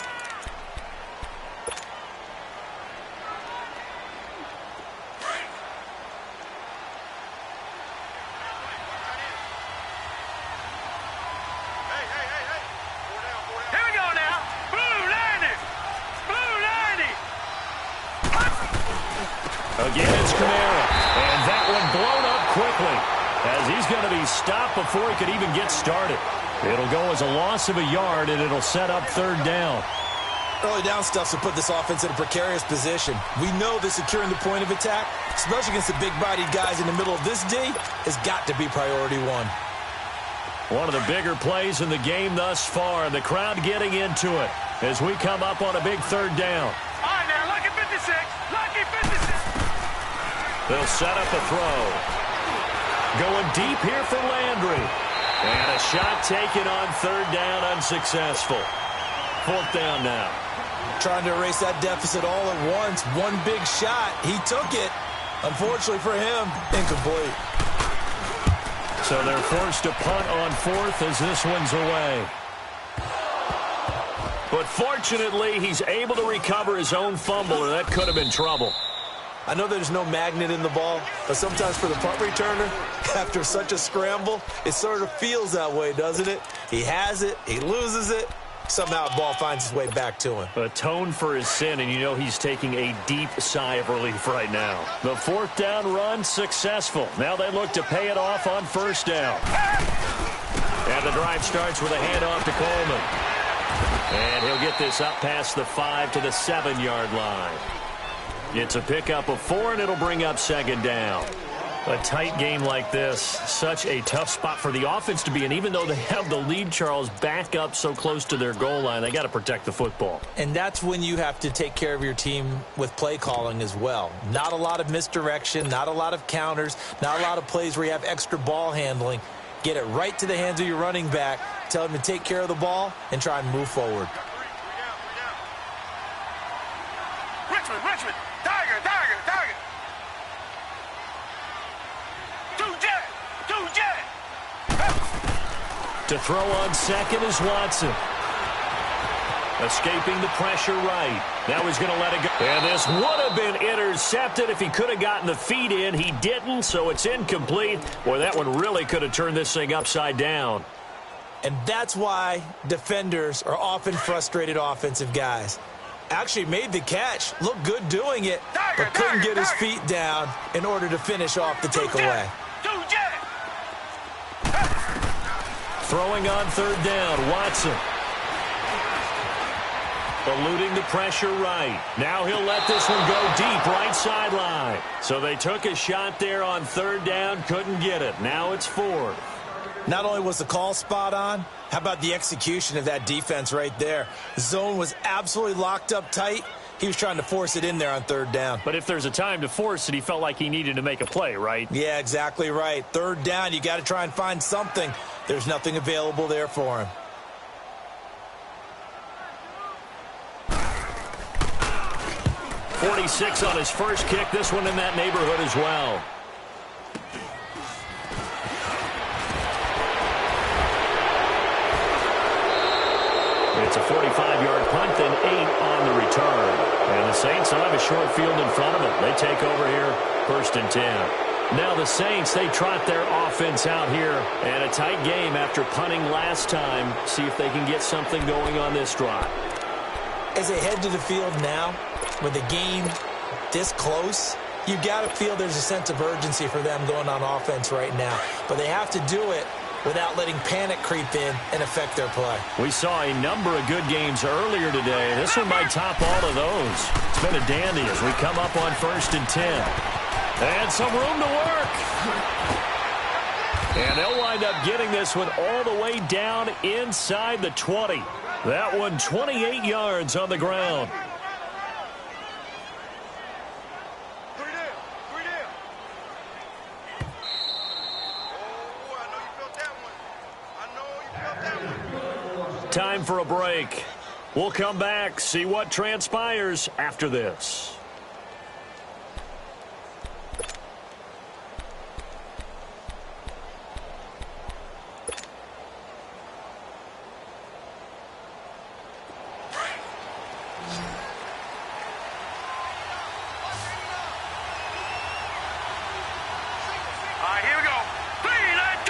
Again, it's Kamara. And that one blown up quickly as he's going to be stopped before he could even get started. It'll go as a loss of a yard, and it'll set up 3rd down. Early down stuff to put this offense in a precarious position. We know that securing the point of attack, especially against the big-bodied guys in the middle of this D, has got to be priority one. One of the bigger plays in the game thus far, and the crowd getting into it as we come up on a big 3rd down. All right, now, lucky 56. Lucky 56. They'll set up a throw. Going deep here for Landry. And a shot taken on 3rd down, unsuccessful. 4th down now. Trying to erase that deficit all at once. One big shot. He took it. Unfortunately for him, incomplete. So they're forced to punt on 4th as this one's away. But fortunately, he's able to recover his own fumble, or that could have been trouble. I know there's no magnet in the ball, but sometimes for the punt returner, after such a scramble, it sort of feels that way, doesn't it? He has it, he loses it, somehow the ball finds its way back to him. Atone for his sin, and you know he's taking a deep sigh of relief right now. The 4th down run successful. Now they look to pay it off on 1st down. And the drive starts with a handoff to Coleman. And he'll get this up past the 5 to the 7-yard line. It's a pickup of 4, and it'll bring up 2nd down. A tight game like this, such a tough spot for the offense to be in. Even though they have the lead, Charles, back up so close to their goal line, they got to protect the football. And that's when you have to take care of your team with play calling as well. Not a lot of misdirection, not a lot of counters, not a lot of plays where you have extra ball handling. Get it right to the hands of your running back, tell him to take care of the ball, and try and move forward. Richmond, Tiger. Two jet. To throw on second is Watson. Escaping the pressure right. Now he's going to let it go. And this would have been intercepted if he could have gotten the feet in. He didn't, so it's incomplete. Boy, that one really could have turned this thing upside down. And that's why defenders are often frustrated offensive guys. Actually made the catch, looked good doing it, but couldn't get his feet down in order to finish off the takeaway. Throwing on third down, Watson. Eluding the pressure right. Now he'll let this one go deep right sideline. So they took a shot there on third down, couldn't get it. Now it's fourth. Not only was the call spot on, how about the execution of that defense right there? The zone was absolutely locked up tight. He was trying to force it in there on third down. But if there's a time to force it, he felt like he needed to make a play, right? Yeah, exactly right. Third down, you got to try and find something. There's nothing available there for him. .46 on his first kick. This one in that neighborhood as well. It's a 45-yard punt, then 8 on the return. And the Saints will have a short field in front of them. They take over here, 1st and 10. Now the Saints, they trot their offense out here. And a tight game after punting last time. See if they can get something going on this drive. As they head to the field now, with the game this close, you got to feel there's a sense of urgency for them going on offense right now. But they have to do it without letting panic creep in and affect their play. We saw a number of good games earlier today. This one might top all of those. It's been a dandy as we come up on 1st and 10. And some room to work. And they'll wind up getting this one all the way down inside the 20. That one 28 yards on the ground. Time for a break. We'll come back, see what transpires after this. Here we go. 319.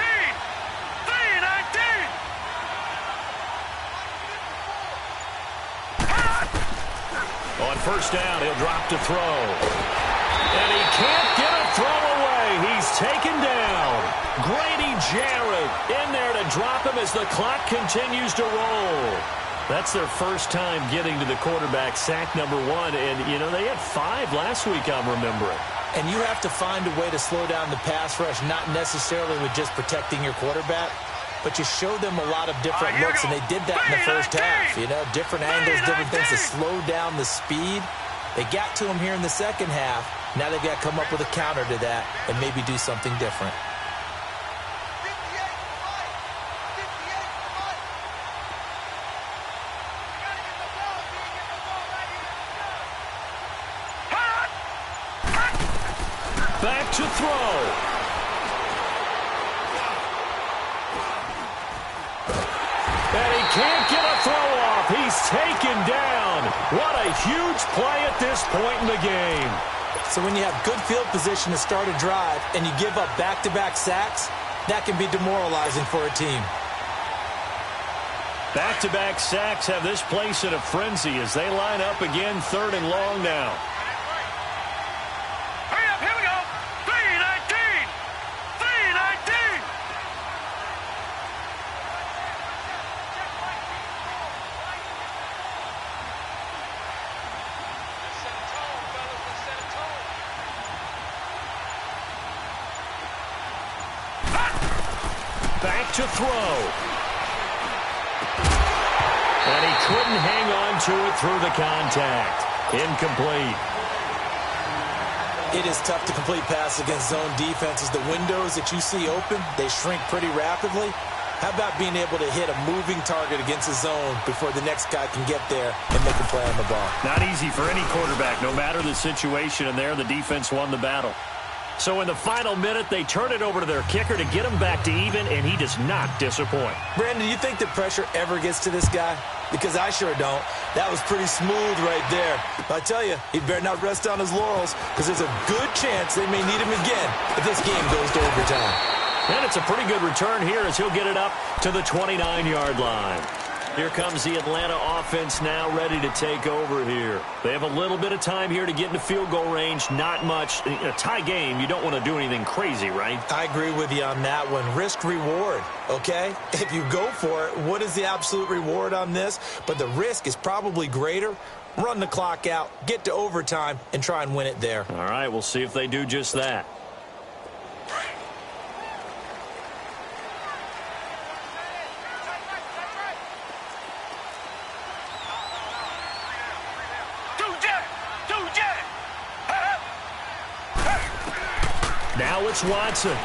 On first down, he'll drop to throw. And he can't get a throw away. He's taken down. Grady Jarrett in there to drop him as the clock continues to roll. That's their first time getting to the quarterback, sack number 1. And, you know, they had 5 last week, I'm remembering. And you have to find a way to slow down the pass rush, not necessarily with just protecting your quarterback, but you show them a lot of different looks, and they did that in the first half. You know, different angles, different things to slow down the speed. They got to him here in the second half. Now they've got to come up with a counter to that and maybe do something different. Back to throw. And he can't get a throw off. He's taken down. What a huge play at this point in the game. So when you have good field position to start a drive and you give up back-to-back sacks, that can be demoralizing for a team. Back-to-back sacks have this place in a frenzy as they line up again, 3rd and long now. Hurry up, here we go. 319. 319. back to throw. And he couldn't hang on to it through the contact. Incomplete. It is tough to complete passes against zone defenses. The windows that you see open, they shrink pretty rapidly. How about being able to hit a moving target against a zone before the next guy can get there and make a play on the ball? Not easy for any quarterback, no matter the situation, and there the defense won the battle. So in the final minute, they turn it over to their kicker to get him back to even, and he does not disappoint. Brandon, do you think the pressure ever gets to this guy? Because I sure don't. That was pretty smooth right there. But I tell you, he better not rest on his laurels, because there's a good chance they may need him again if this game goes to overtime. And it's a pretty good return here as he'll get it up to the 29-yard line. Here comes the Atlanta offense now ready to take over here. They have a little bit of time here to get into field goal range. Not much. In a tie game, you don't want to do anything crazy, right? I agree with you on that one. Risk-reward, okay? If you go for it, what is the absolute reward on this? But the risk is probably greater. Run the clock out, get to overtime, and try and win it there. All right, we'll see if they do just that. Now it's Watson. And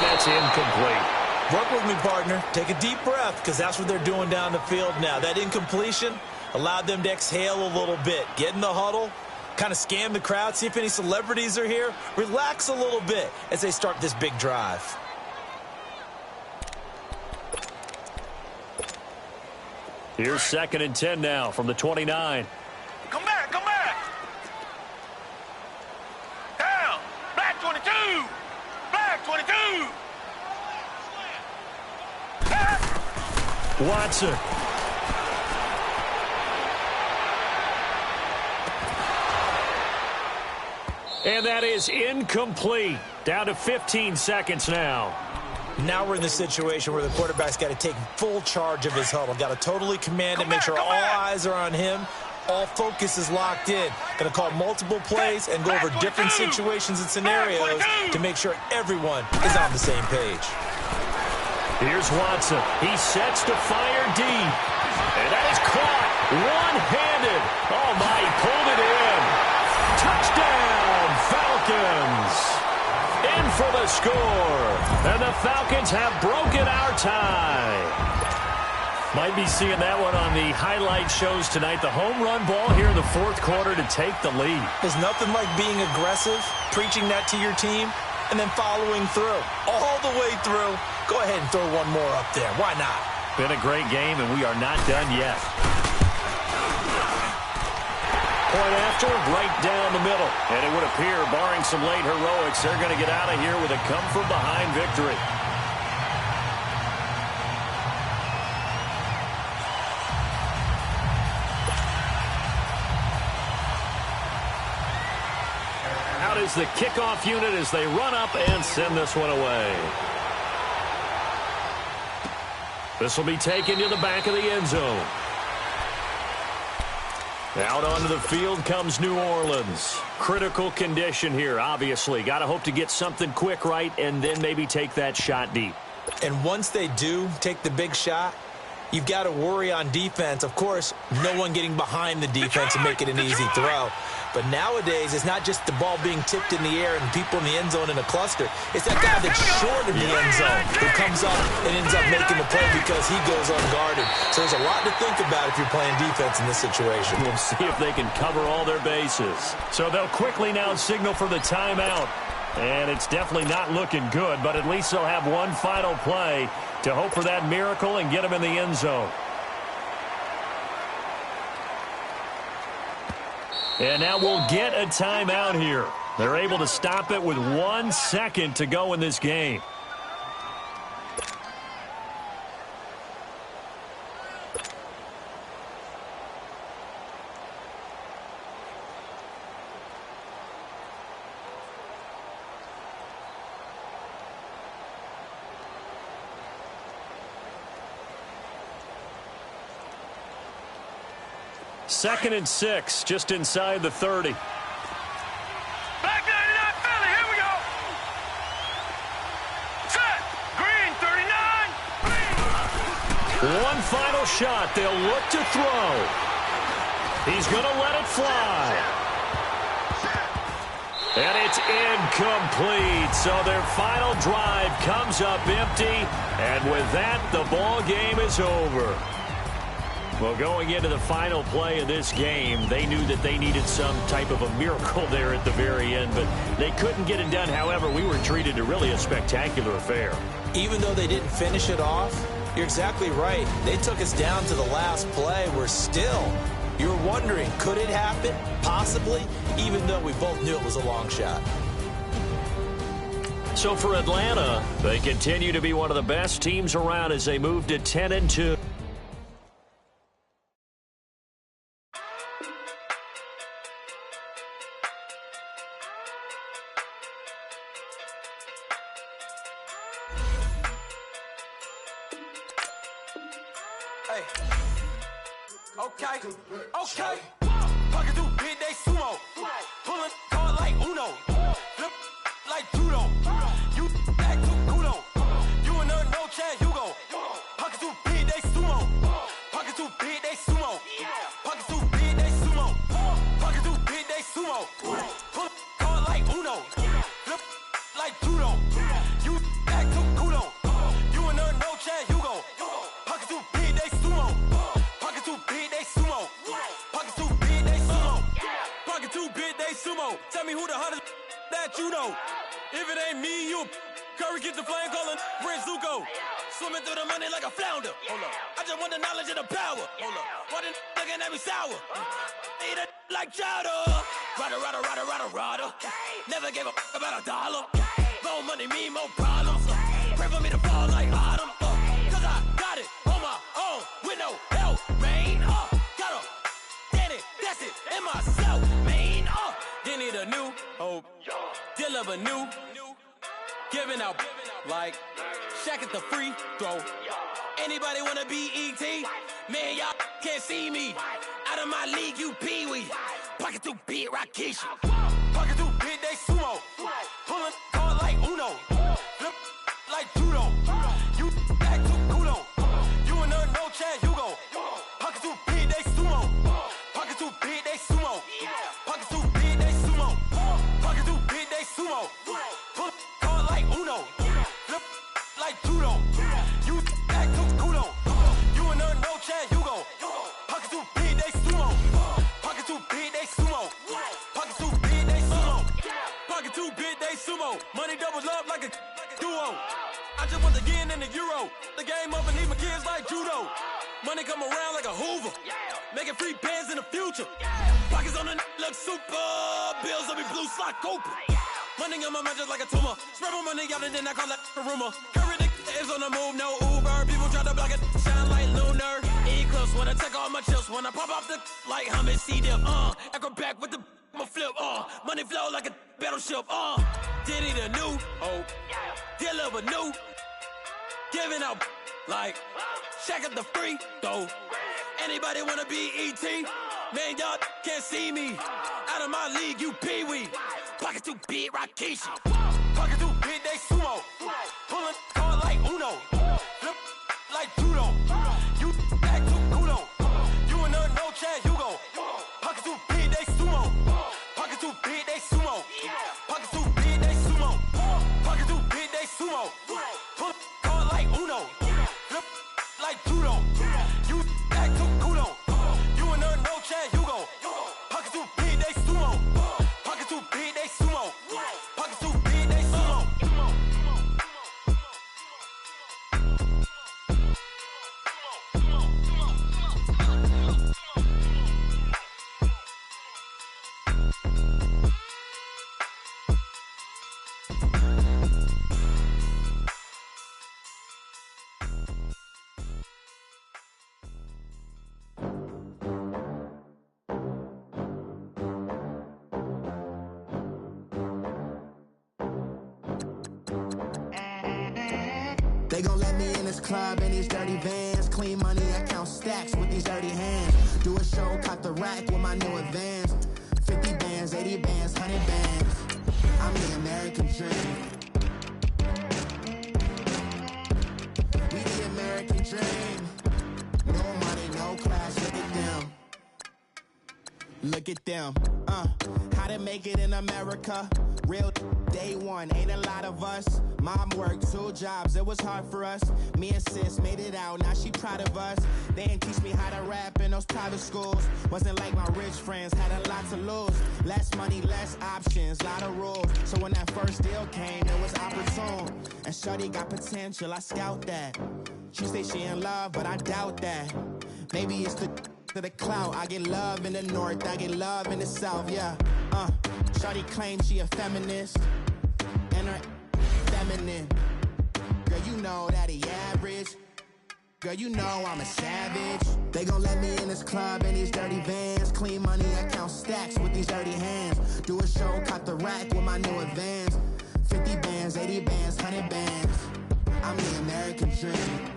that's incomplete. Work with me, partner. Take a deep breath, because that's what they're doing down the field now. That incompletion allowed them to exhale a little bit. Get in the huddle, kind of scan the crowd, see if any celebrities are here. Relax a little bit as they start this big drive. Here's 2nd and 10 now from the 29. Come back, come back. Down. Black 22. Black 22. Watson. And that is incomplete. Down to 15 seconds now. Now we're in the situation where the quarterback's got to take full charge of his huddle. Got to totally command it, make sure all eyes are on him. All focus is locked in. Going to call multiple plays and go over different situations and scenarios to make sure everyone is on the same page. Here's Watson. He sets to fire deep. And that is caught one-handed. Oh, my, he pulled it in. Touchdown, Falcons. In for the score. And the Falcons have broken our tie. Might be seeing that one on the highlight shows tonight. The home run ball here in the 4th quarter to take the lead. There's nothing like being aggressive, preaching that to your team, and then following through. All the way through. Go ahead and throw one more up there. Why not? Been a great game, and we are not done yet. Point after, right down the middle. And it would appear, barring some late heroics, they're going to get out of here with a come-from-behind victory. Out is the kickoff unit as they run up and send this one away. This will be taken to the back of the end zone. Out onto the field comes New Orleans. Critical condition here, obviously. Got to hope to get something quick right and then maybe take that shot deep. And once they do take the big shot, you've got to worry on defense. Of course, no one getting behind the defense and make it an easy throw. But nowadays, it's not just the ball being tipped in the air and people in the end zone in a cluster. It's that guy that's short of the end zone who comes up and ends up making the play because he goes unguarded. So there's a lot to think about if you're playing defense in this situation. We'll see if they can cover all their bases. So they'll quickly now signal for the timeout. And it's definitely not looking good, but at least they'll have one final play to hope for that miracle and get them in the end zone. And now we'll get a timeout here. They're able to stop it with 1 second to go in this game. Second and 6, just inside the 30. Black 99 Philly, here we go. Set. One final shot. They'll look to throw. He's going to let it fly. And it's incomplete. So their final drive comes up empty. And with that, the ball game is over. Well, going into the final play of this game, they knew that they needed some type of a miracle there at the very end, but they couldn't get it done. However, we were treated to really a spectacular affair. Even though they didn't finish it off, you're exactly right. They took us down to the last play. We're still, you're wondering, could it happen? Possibly, even though we both knew it was a long shot. So for Atlanta, they continue to be one of the best teams around as they move to 10-2. Hey. Okay. Pocket through big, they sumo. Pulling card like Uno. Flip like judo. You act too kudo. You and her no Chad Hugo. Pocket too big, they sumo. Pocket too big, they sumo. Pocket too big, they sumo. Pocket too big, they sumo. Pull card like Uno. Flip like judo. You act too kudo. You and her no Chad Hugo. Pocket too big, they sumo. Pocket too big, they sumo. Pocket too big, they sumo. Pocket too big, they sumo. Tell me who the hottest that you know. If it ain't me, you Curry get the flame calling Prince Zuko. Swimming through the money like a flounder. Hold up. I just want the knowledge and the power. Hold up. Why the looking at me sour? Eat it like chowder. Rada. Never gave a about a dollar. More money, me, more problems. Pray for me to fall like autumn. Cause I got it on my own with no help, man. Got a Danny, that's it, in myself, man. They need a new hope, deal of a new, giving out like Shaq at the free throw. Anybody wanna be ET? Man, y'all can't see me. Out of my league, you pee-wee. Pocket too big, Rakishi. Pocket too big, they sumo. Pulling card like Uno. Flip like judo. You act too kudo. You and her no Chad Hugo. Pocket too big, they sumo. Pocket too big, they sumo. Pocket too big, they sumo. Pocket too big, they sumo. Pull card like Uno. Flip like judo. You act too kudo. You and her no Chad Hugo. Pocket too big, they sumo. Pocket too big, they sumo. Pocket too big, they sumo. Pocket too big, they sumo. Money doubles up like a duo. I just want to get in the Euro. The game up and leave my kids like judo. Money come around like a Hoover. Making free bands in the future. Pockets on the look super. Bills on me blue slot Cooper. Money on my mind just like a tumor. Spread my money out and then I call that a rumor. Curry the is on the move, no Uber. People try to block it, shine like lunar. Eclipse when I take all my chips. When I pop off the like hummus, C-dip. Acrobat with the flip. Money flow like a battleship. Diddy the new hope. Deliver new. Giving out like Shaq at the free throw. Anybody wanna be ET? Man, y'all can't see me. Out of my league, you pee-wee. Pocket too big, Rakishi. Pocket too big, they sumo. Pulling card like Uno. Flip like judo. You act too kudo. You and her no Chad Hugo. Pocket too big, they sumo. Pocket too big, they sumo. Pocket too big, they sumo. Pocket too big, they sumo. Pull card like Uno. Flip like judo. You act too kudo. You and her no Chad Hugo. Pocket too big, they sumo. Pocket too big, they sumo. Pocket too big, they sumo. They gon' let me in this club in these dirty vans. Clean money, I count stacks with these dirty hands. Do a show, cop the rack with my new advance. 50 bands, 80 bands, 100 bands. I'm the American dream. We the American dream. Look at them, how to make it in America. Real day one, ain't a lot of us. Mom worked 2 jobs, it was hard for us. Me and sis made it out, now she proud of us. They didn't teach me how to rap in those private schools. Wasn't like my rich friends, had a lot to lose. Less money, less options, lot of rules. So when that first deal came, it was opportune. And shorty got potential, I scout that. She say she in love, but I doubt that. Maybe it's to the clout. I get love in the north, I get love in the south, yeah. Shorty claims she a feminist, and her feminine. Girl, you know that he average. Girl, you know I'm a savage. They gon' let me in this club in these dirty vans. Clean money, I count stacks with these dirty hands. Do a show, caught the rack with my new advance. 50 bands, 80 bands, 100 bands. I'm the American dream.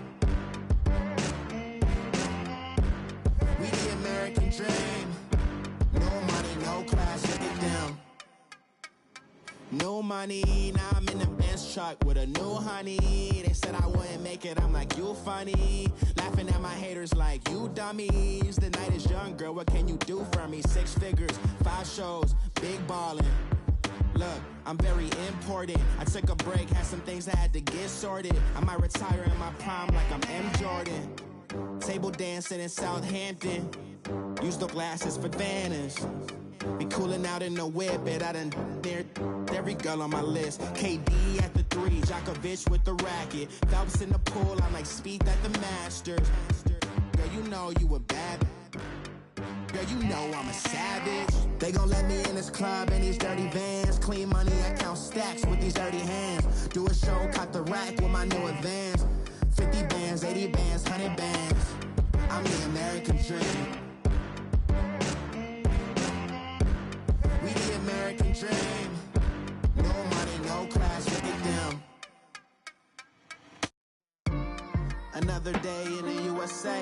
We the American dream. No money, no class, look at them. No money, now I'm in the Benz truck with a new honey. They said I wouldn't make it, I'm like, you funny. Laughing at my haters like, you dummies. The night is young, girl, what can you do for me? 6 figures, 5 shows, big ballin'. Look, I'm very important. I took a break, had some things I had to get sorted. I might retire in my prime like I'm M. Jordan. Table dancing in Southampton. Use the glasses for Vannas. Be cooling out in the whip, and I done there every girl on my list. KD at the 3, Djokovic with the racket. Phelps in the pool, I'm like Speed at the Masters. Girl, you know you a bad. Girl, you know I'm a savage. They gon' let me in this club in these dirty vans. Clean money, I count stacks with these dirty hands. Do a show, caught the rack with my new advance. 50 bands, 80 bands, 100 bands. I'm the American dream. We the American dream. No money, no class, look at them. Another day in the USA.